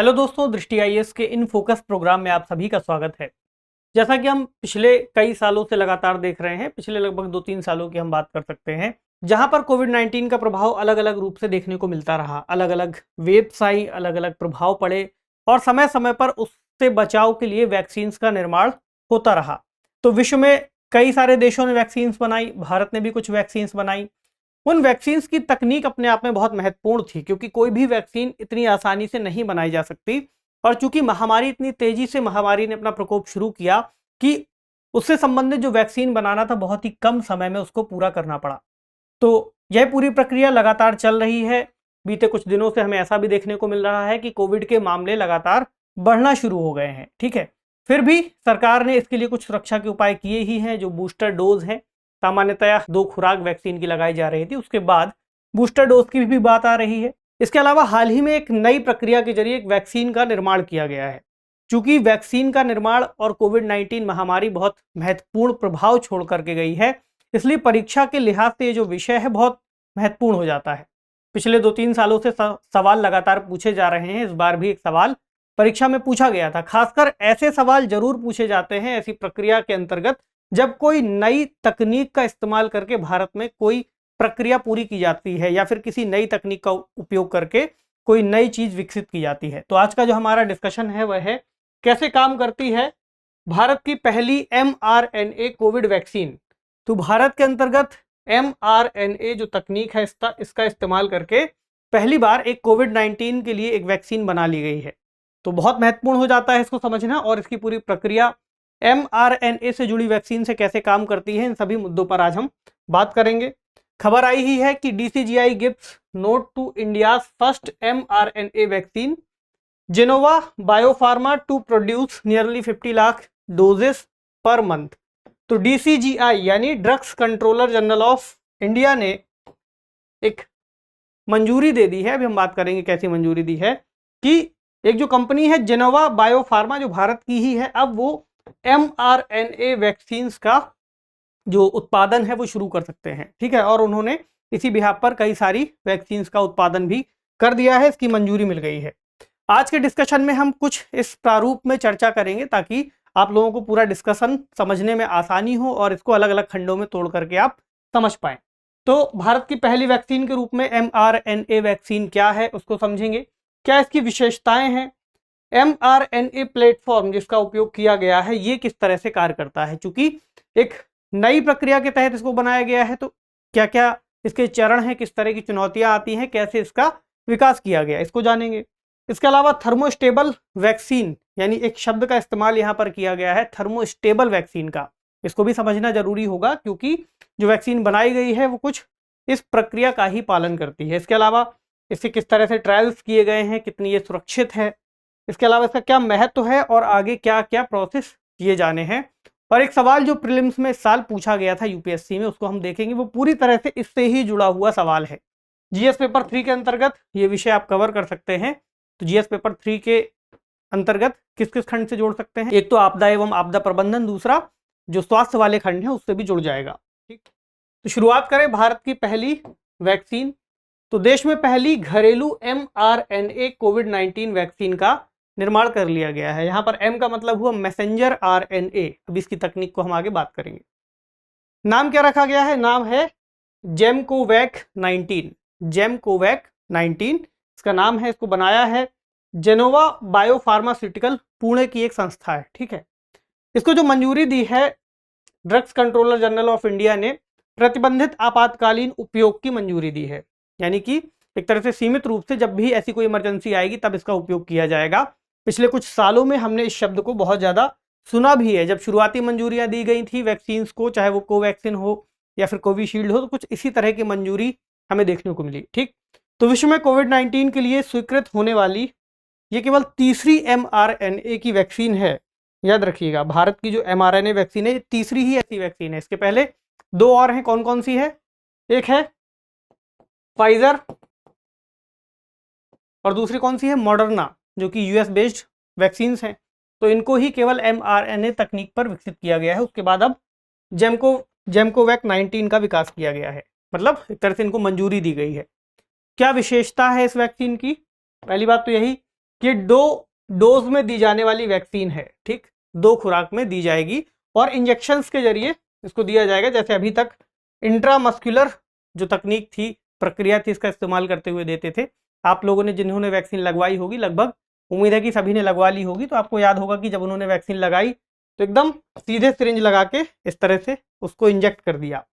Hello दोस्तों, दृष्टि IAS के इन फोकस प्रोग्राम में आप सभी का स्वागत है। जैसा कि हम पिछले कई सालों से लगातार देख रहे हैं, पिछले लगभग 2-3 सालों की हम बात कर सकते हैं, जहां पर कोविड-19 का प्रभाव अलग-अलग रूप से देखने को मिलता रहा। अलग-अलग वेव्स आई, अलग-अलग प्रभाव पड़े और समय-समय पर उससे बचाव के लिए वैक्सीन्स का निर्माण होता रहा। तो विश्व में कई सारे देशों ने वैक्सीन्स बनाई, भारत ने भी कुछ वैक्सीन्स बनाई। उन वैक्सीन्स की तकनीक अपने आप में बहुत महत्वपूर्ण थी, क्योंकि कोई भी वैक्सीन इतनी आसानी से नहीं बनाई जा सकती। और चूंकि महामारी इतनी तेजी से महामारी ने अपना प्रकोप शुरू किया कि उससे संबंधित जो वैक्सीन बनाना था, बहुत ही कम समय में उसको पूरा करना पड़ा। तो यह पूरी प्रक्रिया लगातार चल रही है। बीते कुछ दिनों से हमें ऐसा भी देखने को मिल रहा है कि कोविड के मामले लगातार बढ़ना शुरू हो गए हैं। ठीक है, फिर भी सरकार ने इसके लिए कुछ सुरक्षा के उपाय किए ही हैं। जो बूस्टर डोज है, सामान्यतया 2 खुराक वैक्सीन की लगाई जा रही थी, उसके बाद बूस्टर डोज की भी बात आ रही है। इसके अलावा हाल ही में एक नई प्रक्रिया के जरिए एक वैक्सीन का निर्माण किया गया है। चूंकि वैक्सीन का निर्माण और कोविड-19 महामारी बहुत महत्वपूर्ण प्रभाव छोड़ करके गई है, इसलिए परीक्षा के लिहाज से ये जो विषय है बहुत महत्वपूर्ण हो जाता है। पिछले 2-3 सालों से सवाल लगातार पूछे जा रहे हैं। इस बार भी एक सवाल परीक्षा में पूछा गया था। खासकर ऐसे सवाल जरूर पूछे जाते हैं ऐसी प्रक्रिया के अंतर्गत, जब कोई नई तकनीक का इस्तेमाल करके भारत में कोई प्रक्रिया पूरी की जाती है या फिर किसी नई तकनीक का उपयोग करके कोई नई चीज विकसित की जाती है। तो आज का जो हमारा डिस्कशन है वह है कैसे काम करती है भारत की पहली mRNA कोविड वैक्सीन। तो भारत के अंतर्गत mRNA जो तकनीक है इसका इस्तेमाल करके पहली बार एक कोविड-19 के लिए एक वैक्सीन बना ली गई है। तो बहुत महत्वपूर्ण हो जाता है इसको समझना, और इसकी पूरी प्रक्रिया mRNA से जुड़ी वैक्सीन से कैसे काम करती है, इन सभी मुद्दों पर आज हम बात करेंगे। खबर आई ही है कि DCGI gives nod to India's first mRNA vaccine Gennova Biopharma to produce nearly 50 lakh doses per month. तो DCGI यानी drugs controller general of India ने एक मंजूरी दे दी है। अभी हम बात करेंगे कैसी मंजूरी दी है, कि एक जो कंपनी है जेनोवा बायोफार्मा जो भारत की ही है, अब वो mRNA वैक्सीन्स का जो उत्पादन है वो शुरू कर सकते हैं। ठीक है, और उन्होंने इसी बिहाफ पर कई सारी वैक्सीन्स का उत्पादन भी कर दिया है, इसकी मंजूरी मिल गई है। आज के डिस्कशन में हम कुछ इस प्रारूप में चर्चा करेंगे ताकि आप लोगों को पूरा डिस्कशन समझने में आसानी हो और इसको अलग अलग खंडों में तोड़ करके आप समझ पाएं। तो भारत की पहली वैक्सीन के रूप में mRNA वैक्सीन क्या है उसको समझेंगे, क्या इसकी विशेषताएं हैं, mRNA प्लेटफॉर्म जिसका उपयोग किया गया है ये किस तरह से कार्य करता है। चूंकि एक नई प्रक्रिया के तहत इसको बनाया गया है, तो क्या क्या इसके चरण हैं, किस तरह की चुनौतियां आती हैं, कैसे इसका विकास किया गया, इसको जानेंगे। इसके अलावा थर्मोस्टेबल वैक्सीन, यानी एक शब्द का इस्तेमाल यहाँ पर किया गया है थर्मोस्टेबल वैक्सीन का, इसको भी समझना जरूरी होगा, क्योंकि जो वैक्सीन बनाई गई है वो कुछ इस प्रक्रिया का ही पालन करती है। इसके अलावा इससे किस तरह से ट्रायल्स किए गए हैं, कितनी ये सुरक्षित है, इसके अलावा इसका क्या महत्व है और आगे क्या क्या प्रोसेस किए जाने हैं। और एक सवाल जो प्रीलिम्स में इस साल पूछा गया था यूपीएससी में, उसको हम देखेंगे, वो पूरी तरह से इससे ही जुड़ा हुआ सवाल है। जीएस पेपर 3 के अंतर्गत ये विषय आप कवर कर सकते हैं। तो जीएस पेपर 3 के अंतर्गत किस किस खंड से जोड़ सकते हैं, एक तो आपदा एवं आपदा प्रबंधन, दूसरा जो स्वास्थ्य वाले खंड है उससे भी जुड़ जाएगा। ठीक, तो शुरुआत करें भारत की पहली वैक्सीन। तो देश में पहली घरेलू mRNA कोविड-19 वैक्सीन का निर्माण कर लिया गया है। यहां पर M का मतलब हुआ मैसेंजर RNA। अब इसकी तकनीक को हम आगे बात करेंगे। नाम क्या रखा गया है, नाम है जेमकोवैक 19। जेमकोवैक 19 इसका नाम है। इसको बनाया है जेनोवा बायोफार्मास्यूटिकल, पुणे की एक संस्था है। ठीक है, इसको जो मंजूरी दी है drugs controller general of India ने प्रतिबंधित आपातकालीन उपयोग की मंजूरी दी है, यानी कि एक तरह से सीमित रूप से जब भी ऐसी कोई इमरजेंसी आएगी तब इसका उपयोग किया जाएगा। पिछले कुछ सालों में हमने इस शब्द को बहुत ज़्यादा सुना भी है। जब शुरुआती मंजूरियां दी गई थी वैक्सीन्स को, चाहे वो कोवैक्सीन हो या फिर कोविशील्ड हो, तो कुछ इसी तरह की मंजूरी हमें देखने को मिली। ठीक, तो विश्व में कोविड-19 के लिए स्वीकृत होने वाली ये केवल तीसरी mRNA की वैक्सीन है। याद रखिएगा, भारत की जो mRNA वैक्सीन है ये तीसरी ही ऐसी वैक्सीन है। इसके पहले 2 और हैं, कौन कौन सी है, एक है फाइजर और दूसरी कौन सी है, मॉडर्ना, जो कि यूएस बेस्ड वैक्सीन्स हैं। तो इनको ही केवल mRNA तकनीक पर विकसित किया गया है। उसके बाद अब जेमकोवैक 19 का विकास किया गया है, मतलब एक तरह से इनको मंजूरी दी गई है। क्या विशेषता है इस वैक्सीन की, पहली बात तो यही कि 2 डोज में दी जाने वाली वैक्सीन है, ठीक, 2 खुराक में दी जाएगी और इंजेक्शंस के जरिए इसको दिया जाएगा। जैसे अभी तक इंट्रामस्कुलर जो तकनीक थी, प्रक्रिया थी, इसका इस्तेमाल करते हुए देते थे। आप लोगों ने जिन्होंने वैक्सीन लगवाई होगी, लगभग उम्मीद है कि सभी ने लगवा ली होगी, तो आपको याद होगा कि जब उन्होंने वैक्सीन लगाई तो एकदम सीधे सिरिंज लगा के इस तरह से उसको इंजेक्ट कर दिया।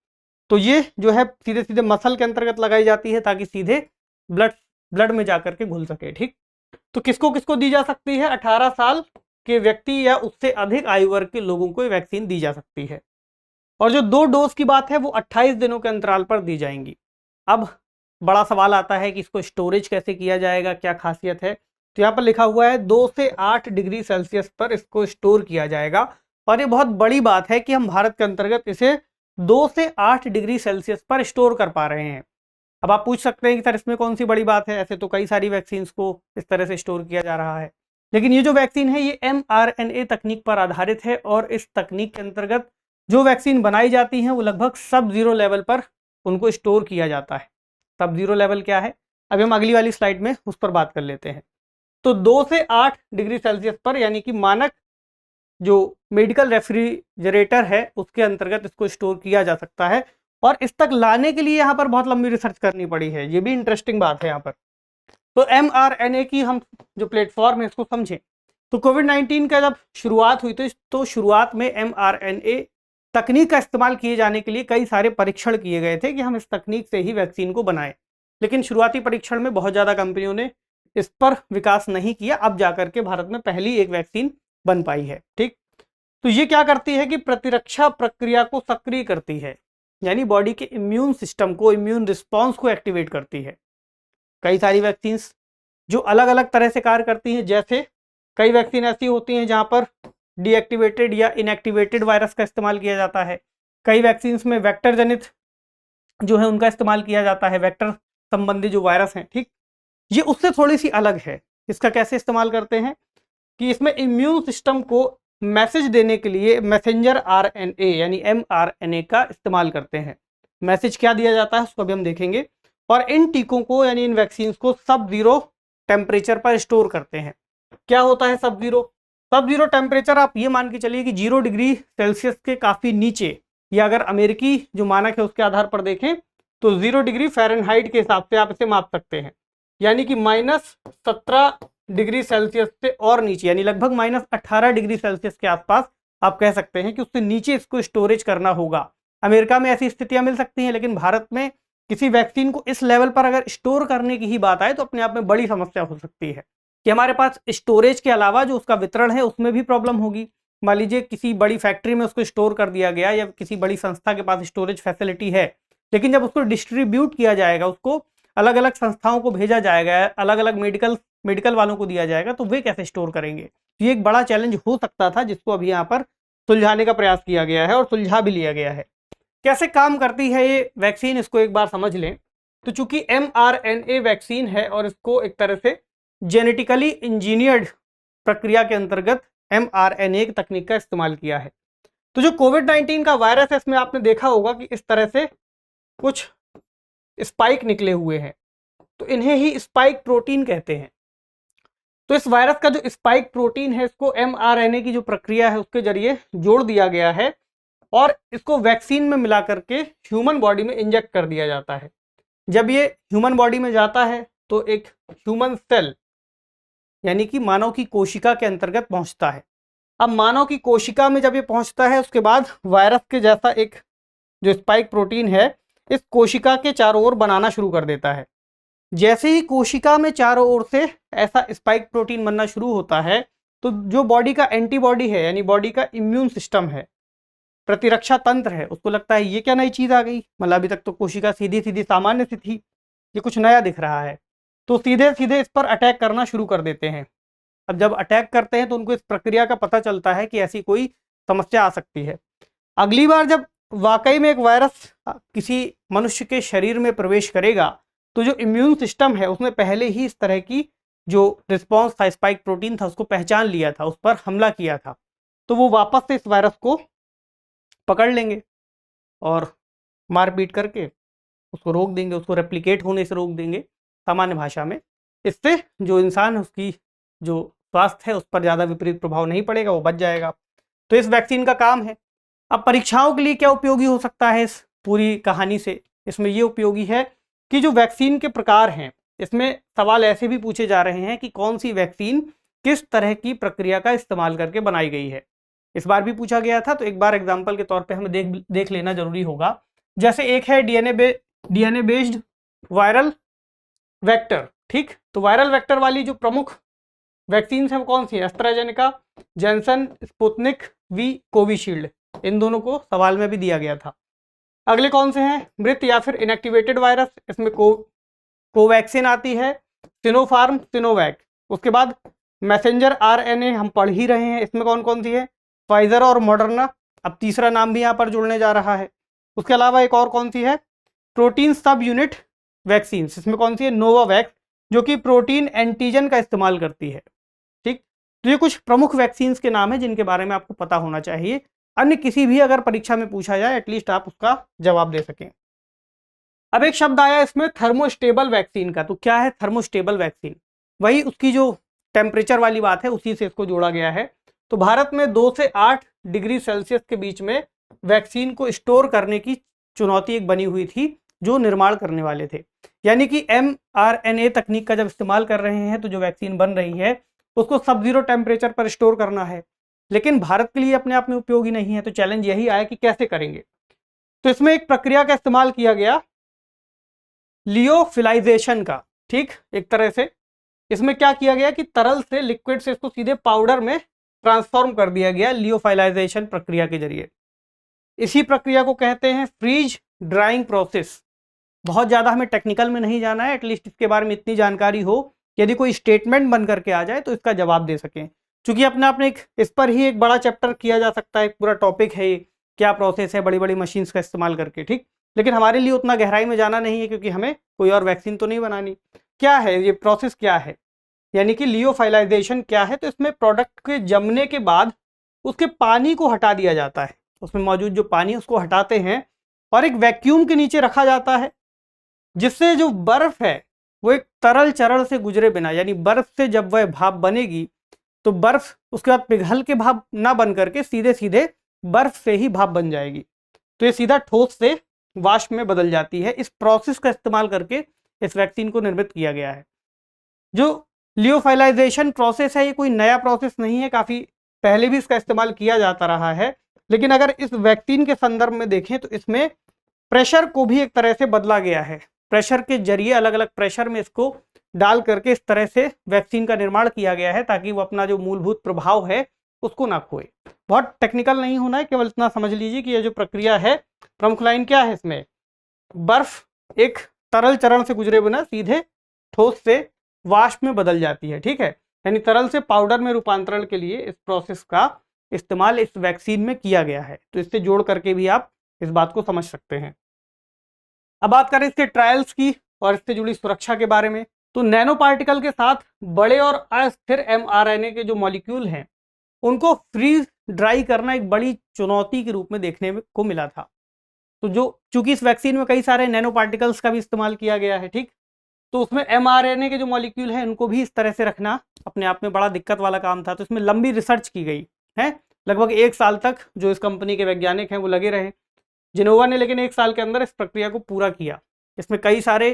तो ये जो है सीधे सीधे मसल के अंतर्गत लगाई जाती है ताकि सीधे ब्लड में जाकर के घुल सके, ठीक। तो किसको किसको दी जा सकती है? 18 साल के व्यक्ति या उससे अधिक आयु वर्ग के लोगों को वैक्सीन दी जा सकती है। और जो 2 डोज की बात है वो 28 दिनों के अंतराल पर दी जाएंगी। अब बड़ा सवाल आता है कि इसको स्टोरेज कैसे किया जाएगा, क्या खासियत है? तो यहाँ पर लिखा हुआ है 2 से 8 डिग्री सेल्सियस पर इसको स्टोर किया जाएगा। और ये बहुत बड़ी बात है कि हम भारत के अंतर्गत इसे 2 से 8 डिग्री सेल्सियस पर स्टोर कर पा रहे हैं। अब आप पूछ सकते हैं कि सर इसमें कौन सी बड़ी बात है, ऐसे तो कई सारी वैक्सीन को इस तरह से स्टोर किया जा रहा है, लेकिन ये जो वैक्सीन है ये mRNA तकनीक पर आधारित है और इस तकनीक के अंतर्गत जो वैक्सीन बनाई जाती हैं वो लगभग सब जीरो लेवल पर उनको स्टोर किया जाता है। सब जीरो लेवल क्या है, अभी हम अगली वाली स्लाइड में उस पर बात कर लेते हैं। तो 2 से 8 डिग्री सेल्सियस पर, यानी कि मानक जो मेडिकल रेफ्रिजरेटर है उसके अंतर्गत इसको स्टोर किया जा सकता है। और इस तक लाने के लिए यहाँ पर बहुत लंबी रिसर्च करनी पड़ी है, ये भी इंटरेस्टिंग बात है यहाँ पर। तो mRNA की हम जो प्लेटफॉर्म है इसको समझें। तो कोविड-19 का जब शुरुआत हुई तो शुरुआत में mRNA तकनीक का इस्तेमाल किए जाने के लिए कई सारे परीक्षण किए गए थे कि हम इस तकनीक से ही वैक्सीन को बनाएं, लेकिन शुरुआती परीक्षण में बहुत ज़्यादा कंपनियों ने इस पर विकास नहीं किया। अब जाकर के भारत में पहली एक वैक्सीन बन पाई है, ठीक। तो ये क्या करती है कि प्रतिरक्षा प्रक्रिया को सक्रिय करती है, यानी बॉडी के इम्यून सिस्टम को, इम्यून रिस्पॉन्स को एक्टिवेट करती है। कई सारी वैक्सीन जो अलग अलग तरह से कार्य करती हैं, जैसे कई वैक्सीन ऐसी होती हैं जहां पर डीएक्टिवेटेड या इनएक्टिवेटेड वायरस का इस्तेमाल किया जाता है। कई वैक्सीन में वेक्टर जनित जो है उनका इस्तेमाल किया जाता है, वेक्टर संबंधी जो वायरस हैं, ठीक। ये उससे थोड़ी सी अलग है। इसका कैसे इस्तेमाल करते हैं कि इसमें इम्यून सिस्टम को मैसेज देने के लिए मैसेंजर आरएनए यानी mRNA का इस्तेमाल करते हैं। मैसेज क्या दिया जाता है उसको अभी हम देखेंगे। और इन टीकों को यानी इन वैक्सीन को सब जीरो टेम्परेचर पर स्टोर करते हैं। क्या होता है सब जीरो टेम्परेचर? आप ये मान के चलिए कि 0 डिग्री सेल्सियस के काफ़ी नीचे, या अगर अमेरिकी जो मानक है उसके आधार पर देखें तो 0 डिग्री फ़ारेनहाइट के हिसाब से आप इसे माप सकते हैं, यानी कि -17 डिग्री सेल्सियस से और नीचे, यानी लगभग -18 डिग्री सेल्सियस के आसपास आप कह सकते हैं कि उससे नीचे इसको स्टोरेज करना होगा। अमेरिका में ऐसी स्थितियां मिल सकती हैं, लेकिन भारत में किसी वैक्सीन को इस लेवल पर अगर स्टोर करने की ही बात आए तो अपने आप में बड़ी समस्या हो सकती है कि हमारे पास स्टोरेज के अलावा जो उसका वितरण है उसमें भी प्रॉब्लम होगी। मान लीजिए किसी बड़ी फैक्ट्री में उसको स्टोर कर दिया गया या किसी बड़ी संस्था के पास स्टोरेज फैसिलिटी है, लेकिन जब उसको डिस्ट्रीब्यूट किया जाएगा, उसको अलग अलग संस्थाओं को भेजा जाएगा, अलग अलग मेडिकल वालों को दिया जाएगा, तो वे कैसे स्टोर करेंगे? ये एक बड़ा चैलेंज हो सकता था जिसको अभी यहाँ पर सुलझाने का प्रयास किया गया है और सुलझा भी लिया गया है। कैसे काम करती है ये वैक्सीन, इसको एक बार समझ लें। तो चूंकि mRNA वैक्सीन है और इसको एक तरह से जेनेटिकली इंजीनियर्ड प्रक्रिया के अंतर्गत mRNA तकनीक का इस्तेमाल किया है। तो जो कोविड-19 का वायरस है इसमें आपने देखा होगा कि इस तरह से कुछ स्पाइक निकले हुए हैं, तो इन्हें ही स्पाइक प्रोटीन कहते हैं। तो इस वायरस का जो स्पाइक प्रोटीन है इसको mRNA की जो प्रक्रिया है उसके जरिए जोड़ दिया गया है और इसको वैक्सीन में मिला करके ह्यूमन बॉडी में इंजेक्ट कर दिया जाता है। जब ये ह्यूमन बॉडी में जाता है तो एक ह्यूमन सेल यानी कि मानव की कोशिका के अंतर्गत पहुंचता है। अब मानव की कोशिका में जब ये पहुंचता है उसके बाद वायरस के जैसा एक जो स्पाइक प्रोटीन है इस कोशिका के चारों ओर बनाना शुरू कर देता है। जैसे ही कोशिका में चारों ओर से ऐसा स्पाइक प्रोटीन बनना शुरू होता है तो जो बॉडी का एंटीबॉडी है यानी बॉडी का इम्यून सिस्टम है, प्रतिरक्षा तंत्र है, उसको लगता है ये क्या नई चीज़ आ गई, मतलब अभी तक तो कोशिका सीधी सीधी सामान्य सी थी, ये कुछ नया दिख रहा है, तो सीधे सीधे इस पर अटैक करना शुरू कर देते हैं। अब जब अटैक करते हैं तो उनको इस प्रक्रिया का पता चलता है कि ऐसी कोई समस्या आ सकती है। अगली बार जब वाकई में एक वायरस किसी मनुष्य के शरीर में प्रवेश करेगा तो जो इम्यून सिस्टम है उसने पहले ही इस तरह की जो रिस्पॉन्स था, स्पाइक प्रोटीन था, उसको पहचान लिया था, उस पर हमला किया था, तो वो वापस से इस वायरस को पकड़ लेंगे और मारपीट करके उसको रोक देंगे, उसको रेप्लिकेट होने से रोक देंगे सामान्य भाषा में। इससे जो इंसान है उसकी जो स्वास्थ्य है उस पर ज़्यादा विपरीत प्रभाव नहीं पड़ेगा, वो बच जाएगा। तो इस वैक्सीन का काम है। अब परीक्षाओं के लिए क्या उपयोगी हो सकता है इस पूरी कहानी से? इसमें ये उपयोगी है कि जो वैक्सीन के प्रकार हैं, इसमें सवाल ऐसे भी पूछे जा रहे हैं कि कौन सी वैक्सीन किस तरह की प्रक्रिया का इस्तेमाल करके बनाई गई है। इस बार भी पूछा गया था, तो एक बार एग्जाम्पल के तौर पे हमें देख लेना जरूरी होगा। जैसे एक है डीएनए बेस्ड वायरल वेक्टर, ठीक। तो वायरल वेक्टर वाली जो प्रमुख वैक्सीन है वो कौन सी है? AstraZeneca, Janssen, Sputnik V, Covishield. इन दोनों को सवाल में भी दिया गया था। अगले कौन से हैं? मृत या फिर इनएक्टिवेटेड वायरस, इसमें कोवैक्सीन आती है, सिनोफार्म, सिनोवैक। उसके बाद मैसेंजर आरएनए हम पढ़ ही रहे हैं, इसमें कौन कौन सी है? फाइजर और मॉडर्ना। अब तीसरा नाम भी यहाँ पर जुड़ने जा रहा है। उसके अलावा एक और कौन सी है? प्रोटीन सब यूनिट वैक्सीन। इसमें कौन सी है? नोवावैक्स, जो कि प्रोटीन एंटीजन का इस्तेमाल करती है, ठीक। तो ये कुछ प्रमुख वैक्सीन के नाम है जिनके बारे में आपको पता होना चाहिए। अन्य किसी भी अगर परीक्षा में पूछा जाए एटलीस्ट आप उसका जवाब दे सकें। अब एक शब्द आया इसमें थर्मोस्टेबल वैक्सीन का। तो क्या है थर्मोस्टेबल वैक्सीन? वही उसकी जो टेम्परेचर वाली बात है उसी से इसको जोड़ा गया है। तो भारत में 2 से 8 डिग्री सेल्सियस के बीच में वैक्सीन को स्टोर करने की चुनौती एक बनी हुई थी जो निर्माण करने वाले थे। यानी कि mRNA तकनीक का जब इस्तेमाल कर रहे हैं तो जो वैक्सीन बन रही है उसको सब जीरो टेम्परेचर पर स्टोर करना है, लेकिन भारत के लिए अपने आप में उपयोगी नहीं है। तो चैलेंज यही आया कि कैसे करेंगे। तो इसमें एक प्रक्रिया का इस्तेमाल किया गया, लियोफिलाइजेशन का, ठीक। एक तरह से इसमें क्या किया गया कि तरल से, लिक्विड से इसको सीधे पाउडर में ट्रांसफॉर्म कर दिया गया लियोफिलाइजेशन प्रक्रिया के जरिए। इसी प्रक्रिया को कहते हैं फ्रीज ड्राइंग प्रोसेस। बहुत ज़्यादा हमें टेक्निकल में नहीं जाना है, एटलीस्ट इसके बारे में इतनी जानकारी हो यदि कोई स्टेटमेंट बन करके आ जाए तो इसका जवाब दे सकें। क्योंकि अपने आप में इस पर ही एक बड़ा चैप्टर किया जा सकता है, एक पूरा टॉपिक है ये, क्या प्रोसेस है बड़ी बड़ी मशीन्स का इस्तेमाल करके, ठीक। लेकिन हमारे लिए उतना गहराई में जाना नहीं है क्योंकि हमें कोई और वैक्सीन तो नहीं बनानी। क्या है ये प्रोसेस, क्या है यानी कि लियोफिलाइजेशन क्या है? तो इसमें प्रोडक्ट के जमने के बाद उसके पानी को हटा दिया जाता है, उसमें मौजूद जो पानी है उसको हटाते हैं और एक वैक्यूम के नीचे रखा जाता है, जिससे जो बर्फ है वो एक तरल चरण से गुजरे बिना, यानी बर्फ से जब वह भाप बनेगी तो बर्फ उसके बाद पिघल के भाप ना बन करके सीधे सीधे बर्फ से ही भाप बन जाएगी। तो ये सीधा ठोस से वाष्प में बदल जाती है। इस प्रोसेस का इस्तेमाल करके इस वैक्सीन को निर्मित किया गया है। जो लियोफिलाइजेशन प्रोसेस है ये कोई नया प्रोसेस नहीं है, काफ़ी पहले भी इसका इस्तेमाल किया जाता रहा है। लेकिन अगर इस वैक्सीन के संदर्भ में देखें तो इसमें प्रेशर को भी एक तरह से बदला गया है। प्रेशर के जरिए अलग अलग प्रेशर में इसको डाल करके इस तरह से वैक्सीन का निर्माण किया गया है ताकि वो अपना जो मूलभूत प्रभाव है उसको ना खोए। बहुत टेक्निकल नहीं होना है, केवल इतना समझ लीजिए कि ये जो प्रक्रिया है, प्रमुख लाइन क्या है इसमें? बर्फ एक तरल चरण से गुजरे बिना सीधे ठोस से वाष्प में बदल जाती है, ठीक है। यानी तरल से पाउडर में रूपांतरण के लिए इस प्रोसेस का इस्तेमाल इस वैक्सीन में किया गया है। तो इससे जोड़ करके भी आप इस बात को समझ सकते हैं। अब बात करें इसके ट्रायल्स की और इससे जुड़ी सुरक्षा के बारे में, तो नैनो पार्टिकल के साथ बड़े और अस्थिर mRNA के जो मॉलिक्यूल हैं उनको फ्रीज ड्राई करना एक बड़ी चुनौती के रूप में देखने को मिला था। तो जो चूंकि इस वैक्सीन में कई सारे नैनो पार्टिकल्स का भी इस्तेमाल किया गया है, ठीक, तो उसमें mRNA के जो मॉलिक्यूल हैं उनको भी इस तरह से रखना अपने आप में बड़ा दिक्कत वाला काम था। तो इसमें लंबी रिसर्च की गई है, लगभग 1 साल तक जो इस कंपनी के वैज्ञानिक हैं वो लगे रहे जिनोवा ने, लेकिन 1 साल के अंदर इस प्रक्रिया को पूरा किया। इसमें कई सारे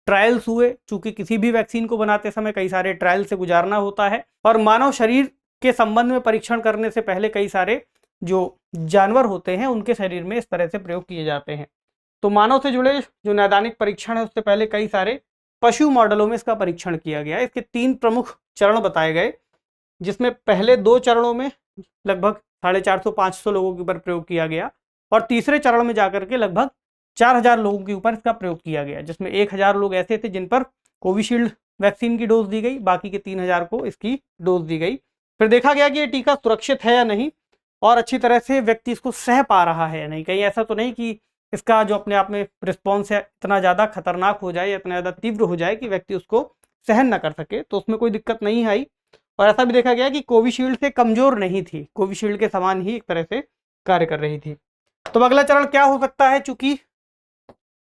ट्रायल्स हुए, चूंकि किसी भी वैक्सीन को बनाते समय कई सारे ट्रायल से गुजारना होता है और मानव शरीर के संबंध में परीक्षण करने से पहले कई सारे जो जानवर होते हैं उनके शरीर में इस तरह से प्रयोग किए जाते हैं। तो मानव से जुड़े जो नैदानिक परीक्षण है उससे पहले कई सारे पशु मॉडलों में इसका परीक्षण किया गया। इसके 3 प्रमुख चरण बताए गए, जिसमें पहले 2 चरणों में लगभग 450-500 लोगों के ऊपर प्रयोग किया गया और तीसरे चरण में जाकर के लगभग 4000 लोगों के ऊपर इसका प्रयोग किया गया, जिसमें 1000 लोग ऐसे थे जिन पर कोविशील्ड वैक्सीन की डोज दी गई, बाकी के 3000 को इसकी डोज दी गई। फिर देखा गया कि ये टीका सुरक्षित है या नहीं और अच्छी तरह से व्यक्ति इसको सह पा रहा है या नहीं। कहीं ऐसा तो नहीं कि इसका जो अपने आप में रिस्पॉन्स है इतना ज़्यादा खतरनाक हो जाए या इतना ज़्यादा तीव्र हो जाए कि व्यक्ति उसको सहन ना कर सके। तो उसमें कोई दिक्कत नहीं आई और ऐसा भी देखा गया कि कोविशील्ड से कमज़ोर नहीं थी, कोविशील्ड के समान ही एक तरह से कार्य कर रही थी। तो अगला चरण क्या हो सकता है? चूंकि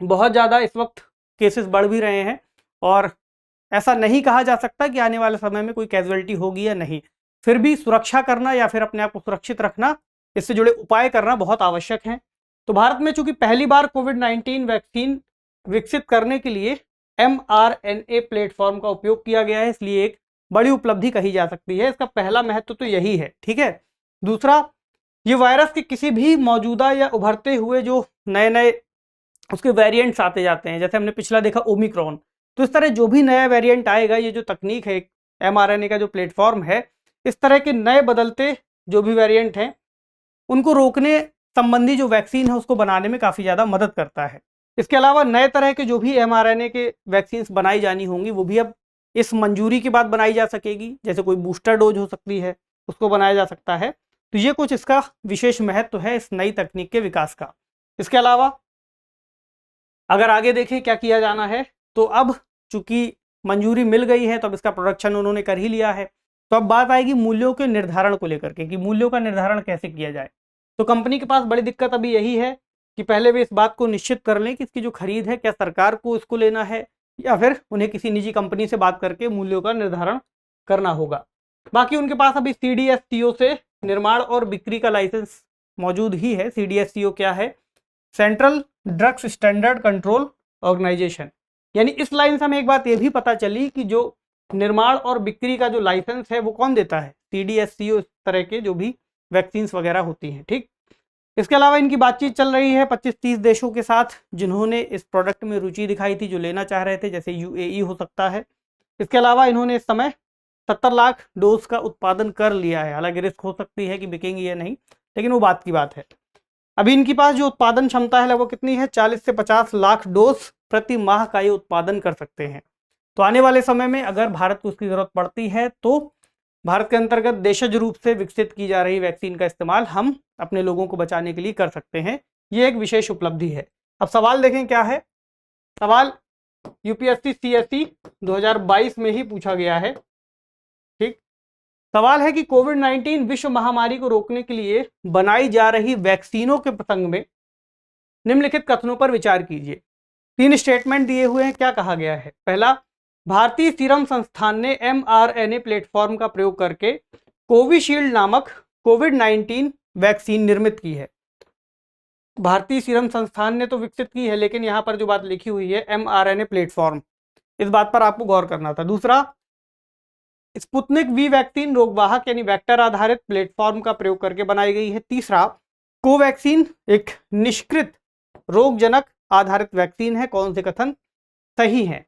बहुत ज़्यादा इस वक्त केसेस बढ़ भी रहे हैं और ऐसा नहीं कहा जा सकता कि आने वाले समय में कोई कैजुअलिटी होगी या नहीं। फिर भी सुरक्षा करना या फिर अपने आप को सुरक्षित रखना, इससे जुड़े उपाय करना बहुत आवश्यक है। तो भारत में चूंकि पहली बार कोविड-19 वैक्सीन विकसित करने के लिए mRNA प्लेटफॉर्म का उपयोग किया गया है, इसलिए एक बड़ी उपलब्धि कही जा सकती है। इसका पहला महत्व तो यही है, ठीक है। दूसरा, ये वायरस के किसी भी मौजूदा या उभरते हुए जो नए नए उसके वेरिएंट्स आते जाते हैं, जैसे हमने पिछला देखा ओमिक्रॉन, तो इस तरह जो भी नया वेरिएंट आएगा, ये जो तकनीक है mRNA का जो प्लेटफॉर्म है, इस तरह के नए बदलते जो भी वेरिएंट हैं उनको रोकने संबंधी जो वैक्सीन है उसको बनाने में काफ़ी ज़्यादा मदद करता है। इसके अलावा नए तरह के जो भी mRNA के वैक्सीन्स बनाई जानी होंगी वो भी अब इस मंजूरी के बाद बनाई जा सकेगी। जैसे कोई बूस्टर डोज हो सकती है, उसको बनाया जा सकता है। तो ये कुछ इसका विशेष महत्व है इस नई तकनीक के विकास का। इसके अलावा अगर आगे देखें क्या किया जाना है, तो अब चूंकि मंजूरी मिल गई है तो अब इसका प्रोडक्शन उन्होंने कर ही लिया है। तो अब बात आएगी मूल्यों के निर्धारण को लेकर के कि मूल्यों का निर्धारण कैसे किया जाए। तो कंपनी के पास बड़ी दिक्कत अभी यही है कि पहले वे इस बात को निश्चित कर लें कि इसकी जो खरीद है क्या सरकार को इसको लेना है या फिर उन्हें किसी निजी कंपनी से बात करके मूल्यों का निर्धारण करना होगा। बाकी उनके पास अभी CDSCO से निर्माण और बिक्री का लाइसेंस मौजूद ही है। CDSCO क्या है? Central drugs standard control organisation. यानी इस लाइन से हमें एक बात ये भी पता चली कि जो निर्माण और बिक्री का जो लाइसेंस है वो कौन देता है? CDSCO। इस तरह के जो भी वैक्सीन वगैरह होती हैं, ठीक। इसके अलावा इनकी बातचीत चल रही है 25-30 देशों के साथ जिन्होंने इस प्रोडक्ट में रुचि दिखाई थी, जो लेना चाह रहे थे, जैसे UAE हो सकता है। इसके अलावा इन्होंने इस समय 70 लाख डोज का उत्पादन कर लिया है। हालांकि रिस्क हो सकती है कि बिकेंगी या नहीं, लेकिन वो बात की बात है। अभी इनके पास जो उत्पादन क्षमता है वो कितनी है? 40 से 50 लाख डोज प्रति माह का ये उत्पादन कर सकते हैं। तो आने वाले समय में अगर भारत को उसकी जरूरत पड़ती है तो भारत के अंतर्गत देशज रूप से विकसित की जा रही वैक्सीन का इस्तेमाल हम अपने लोगों को बचाने के लिए कर सकते हैं। ये एक विशेष उपलब्धि है। अब सवाल देखें क्या है। सवाल UPSC CSE 2022 में ही पूछा गया है, ठीक। सवाल है कि कोविड-19 विश्व महामारी को रोकने के लिए बनाई जा रही वैक्सीनों के प्रसंग में निम्नलिखित कथनों पर विचार कीजिए। 3 स्टेटमेंट दिए हुए हैं। क्या कहा गया है? पहला, भारतीय सीरम संस्थान ने mRNA प्लेटफॉर्म का प्रयोग करके कोविशील्ड नामक कोविड-19 वैक्सीन निर्मित की है। भारतीय सीरम संस्थान ने तो विकसित की है, लेकिन यहां पर जो बात लिखी हुई है mRNA प्लेटफॉर्म, इस बात पर आपको गौर करना था। दूसरा, स्पुतनिक V वैक्सीन रोगवाहक यानी वेक्टर आधारित प्लेटफॉर्म का प्रयोग करके बनाई गई है। तीसरा, कोवैक्सीन एक निष्क्रिय रोगजनक आधारित वैक्सीन है। कौन से कथन सही हैं?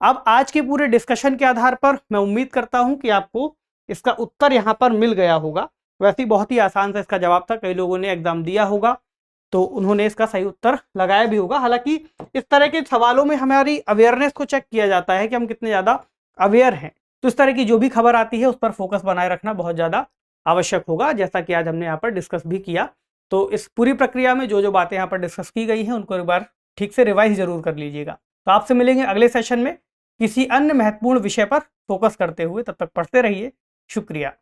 अब आज के पूरे डिस्कशन के आधार पर मैं उम्मीद करता हूं कि आपको इसका उत्तर यहां पर मिल गया होगा। वैसे ही बहुत ही आसान सा इसका जवाब था। कई लोगों ने एग्जाम दिया होगा तो उन्होंने इसका सही उत्तर लगाया भी होगा। हालांकि इस तरह के सवालों में हमारी अवेयरनेस को चेक किया जाता है कि हम कितने ज़्यादा अवेयर हैं। तो इस तरह की जो भी खबर आती है उस पर फोकस बनाए रखना बहुत ज़्यादा आवश्यक होगा, जैसा कि आज हमने यहाँ पर डिस्कस भी किया। तो इस पूरी प्रक्रिया में जो जो बातें यहाँ पर डिस्कस की गई हैं उनको एक बार ठीक से रिवाइज जरूर कर लीजिएगा। तो आपसे मिलेंगे अगले सेशन में किसी अन्य महत्वपूर्ण विषय पर फोकस करते हुए। तब तक पढ़ते रहिए। शुक्रिया।